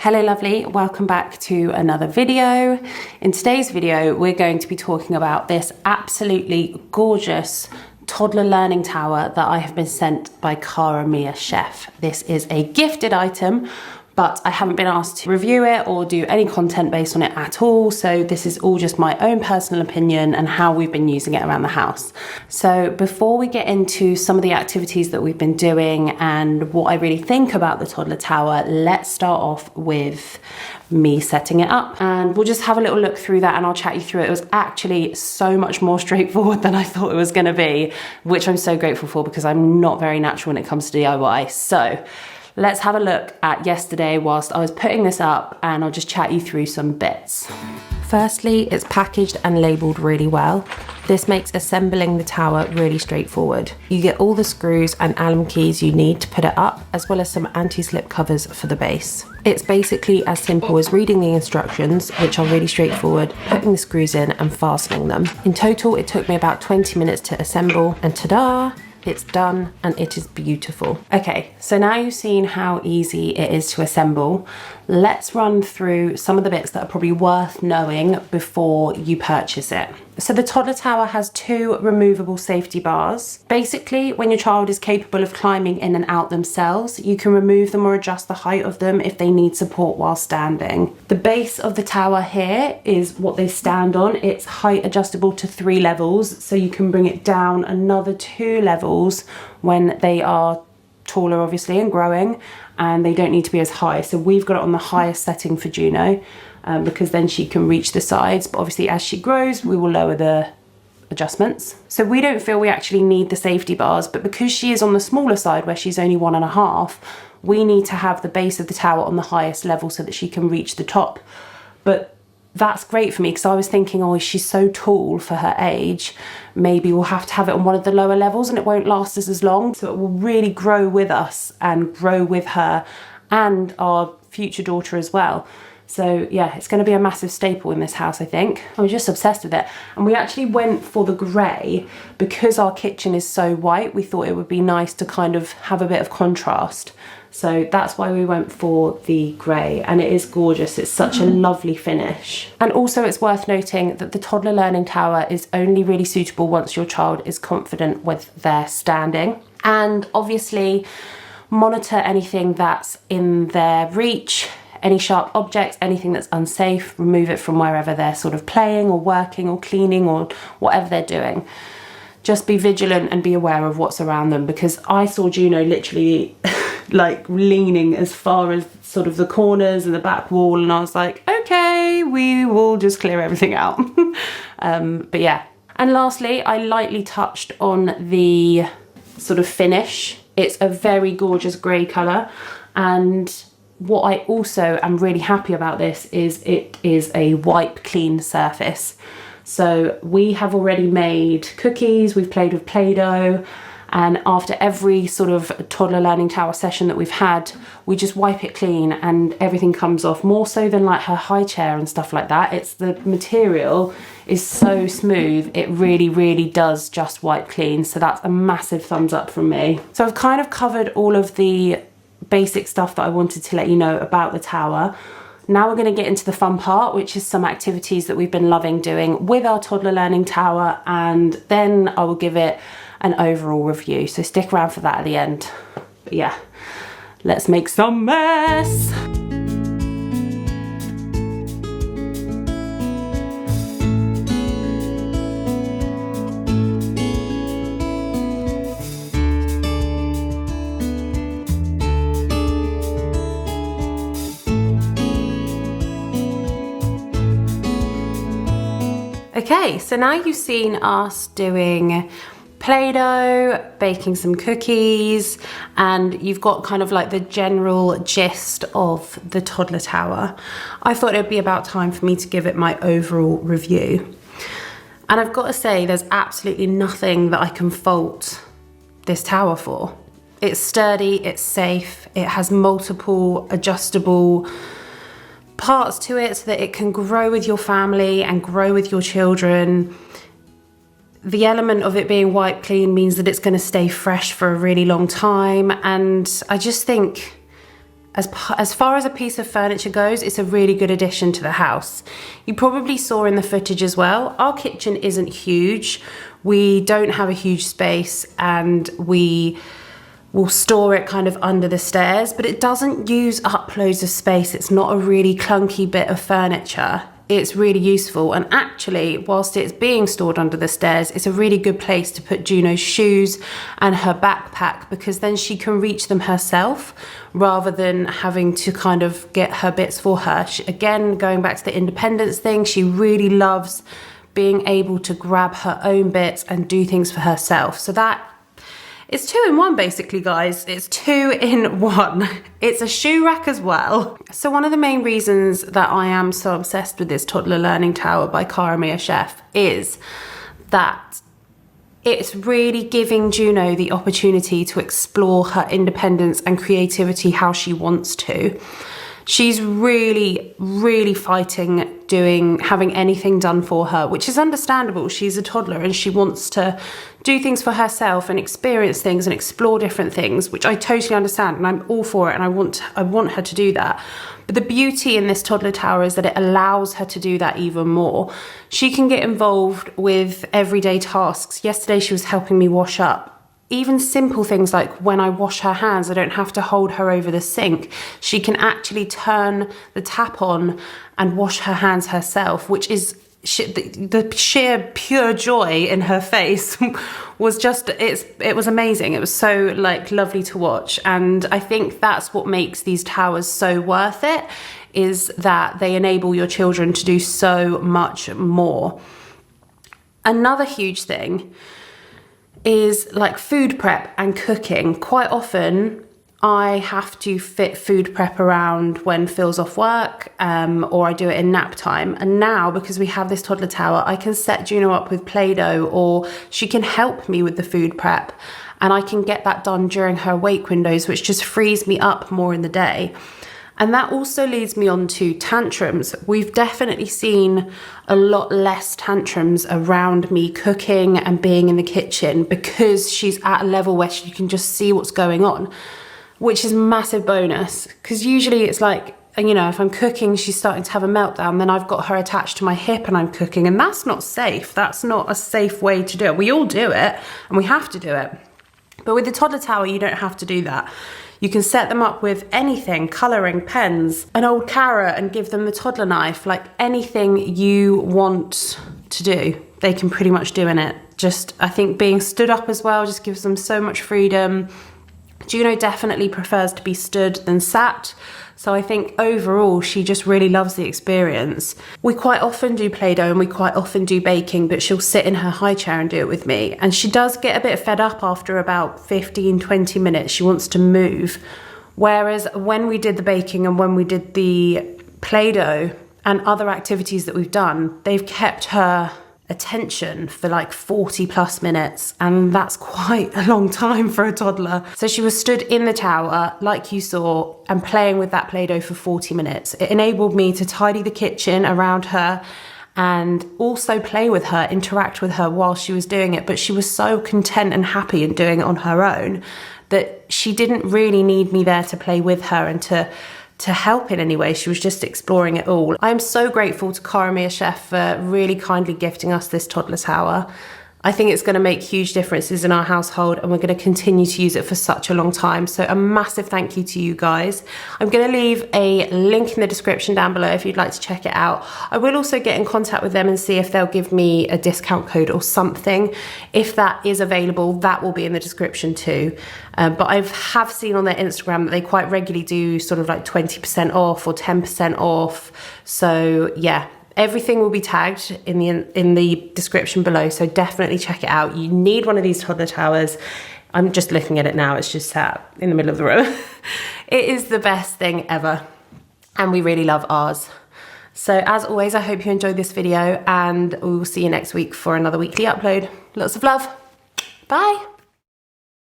Hello lovely, welcome back to another video. In today's video, we're going to be talking about this absolutely gorgeous toddler learning tower that I have been sent by Cara Mia Chef. This is a gifted item, but I haven't been asked to review it or do any content based on it at all. So this is all just my own personal opinion and how we've been using it around the house. So before we get into some of the activities that we've been doing and what I really think about the toddler tower, let's start off with me setting it up, and we'll just have a little look through that and I'll chat you through it. It was actually so much more straightforward than I thought it was going to be, which I'm so grateful for because I'm not very natural when it comes to DIY. So let's have a look at yesterday whilst I was putting this up, and I'll just chat you through some bits. Firstly, it's packaged and labelled really well. This makes assembling the tower really straightforward. You get all the screws and Allen keys you need to put it up, as well as some anti-slip covers for the base. It's basically as simple as reading the instructions, which are really straightforward, putting the screws in and fastening them. In total, it took me about 20 minutes to assemble, and ta-da! It's done and it is beautiful. Okay, so now you've seen how easy it is to assemble. Let's run through some of the bits that are probably worth knowing before you purchase it. So the toddler tower has 2 removable safety bars. Basically, when your child is capable of climbing in and out themselves, you can remove them or adjust the height of them if they need support while standing. The base of the tower here is what they stand on. It's height adjustable to 3 levels, so you can bring it down another 2 levels when they are taller, obviously, and growing, and they don't need to be as high. So we've got it on the highest setting for Juno, because then she can reach the sides, but obviously as she grows we will lower the adjustments. So we don't feel we actually need the safety bars, but because she is on the smaller side where she's only 1.5, we need to have the base of the tower on the highest level so that she can reach the top. But that's great for me because I was thinking, oh, she's so tall for her age, maybe we'll have to have it on one of the lower levels and it won't last us as long. So it will really grow with us and grow with her and our future daughter as well. So yeah, it's going to be a massive staple in this house, I think. I was just obsessed with it. And we actually went for the grey because our kitchen is so white. We thought it would be nice to kind of have a bit of contrast. So that's why we went for the grey, and it is gorgeous. It's such a lovely finish. And also it's worth noting that the toddler learning tower is only really suitable once your child is confident with their standing. And obviously monitor anything that's in their reach. Any sharp objects, anything that's unsafe, remove it from wherever they're sort of playing or working or cleaning or whatever they're doing. Just be vigilant and be aware of what's around them, because I saw Juno literally like leaning as far as sort of the corners and the back wall, and I was like, okay, we will just clear everything out. But yeah. And lastly, I lightly touched on the sort of finish. It's a very gorgeous grey colour, and what I also am really happy about this is it is a wipe clean surface. So we have already made cookies, we've played with Play-Doh, and after every sort of toddler learning tower session that we've had, we just wipe it clean and everything comes off, more so than like her high chair and stuff like that. It's the material is so smooth, it really, really does just wipe clean. So that's a massive thumbs up from me. So I've kind of covered all of the basic stuff that I wanted to let you know about the tower. Now we're going to get into the fun part, which is some activities that we've been loving doing with our toddler learning tower, and then I will give it an overall review. So stick around for that at the end. But yeah, let's make some mess. Okay, so now you've seen us doing Play-Doh, baking some cookies, and you've got kind of like the general gist of the toddler tower. I thought it'd be about time for me to give it my overall review. And I've got to say, there's absolutely nothing that I can fault this tower for. It's sturdy, it's safe, it has multiple adjustable parts to it so that it can grow with your family and grow with your children. The element of it being wiped clean means that it's going to stay fresh for a really long time, and I just think as far as a piece of furniture goes, it's a really good addition to the house. You probably saw in the footage as well, our kitchen isn't huge. We don't have a huge space, and we will store it kind of under the stairs, but it doesn't use up loads of space. It's not a really clunky bit of furniture. It's really useful, and actually, whilst it's being stored under the stairs, it's a really good place to put Juno's shoes and her backpack, because then she can reach them herself rather than having to kind of get her bits for her. Again, going back to the independence thing, she really loves being able to grab her own bits and do things for herself. So that it's 2 in 1 basically, guys. It's 2 in 1. It's a shoe rack as well. So one of the main reasons that I am so obsessed with this Toddler Learning Tower by Cara Mia Chef is that it's really giving Juno the opportunity to explore her independence and creativity how she wants to. She's really, really fighting having anything done for her, which is understandable. She's a toddler and she wants to do things for herself and experience things and explore different things, which I totally understand, and I'm all for it, and I want her to do that. But the beauty in this toddler tower is that it allows her to do that even more. She can get involved with everyday tasks. Yesterday she was helping me wash up. Even simple things like when I wash her hands, I don't have to hold her over the sink. She can actually turn the tap on and wash her hands herself, which is the sheer pure joy in her face was just, it was amazing. It was so like lovely to watch. And I think that's what makes these towers so worth it, is that they enable your children to do so much more. Another huge thing is like food prep and cooking. Quite often I have to fit food prep around when Phil's off work, or I do it in nap time. And now, because we have this toddler tower, I can set Juno up with Play-Doh, or she can help me with the food prep, and I can get that done during her wake windows, which just frees me up more in the day. And that also leads me on to tantrums. We've definitely seen a lot less tantrums around me cooking and being in the kitchen, because she's at a level where she can just see what's going on, which is a massive bonus. Because usually it's like, you know, if I'm cooking, she's starting to have a meltdown, then I've got her attached to my hip and I'm cooking, and that's not safe. That's not a safe way to do it. We all do it and we have to do it. But with the toddler tower, you don't have to do that. You can set them up with anything, colouring, pens, an old carrot, and give them the toddler knife. Like anything you want to do, they can pretty much do in it. Just, I think being stood up as well just gives them so much freedom. Juno definitely prefers to be stood than sat. So I think overall, she just really loves the experience. We quite often do Play-Doh and we quite often do baking, but she'll sit in her high chair and do it with me. And she does get a bit fed up after about 15, 20 minutes. She wants to move. Whereas when we did the baking and when we did the Play-Doh and other activities that we've done, they've kept her attention for like 40 plus minutes, and that's quite a long time for a toddler. So she was stood in the tower like you saw and playing with that Play-Doh for 40 minutes. It enabled me to tidy the kitchen around her and also play with her, interact with her while she was doing it. But she was so content and happy in doing it on her own that she didn't really need me there to play with her and to help in any way. She was just exploring it all. I'm so grateful to Cara Mia Chef for really kindly gifting us this toddler tower. I think it's going to make huge differences in our household, and we're going to continue to use it for such a long time. So a massive thank you to you guys. I'm going to leave a link in the description down below if you'd like to check it out. I will also get in contact with them and see if they'll give me a discount code or something. If that is available, that will be in the description too. But I have seen on their Instagram that they quite regularly do sort of like 20% off or 10% off. So yeah. Everything will be tagged in the description below, so definitely check it out. You need one of these toddler towers. I'm just looking at it now, it's just sat in the middle of the room. It is the best thing ever, and we really love ours. So as always, I hope you enjoyed this video, and we will see you next week for another weekly upload. Lots of love. Bye.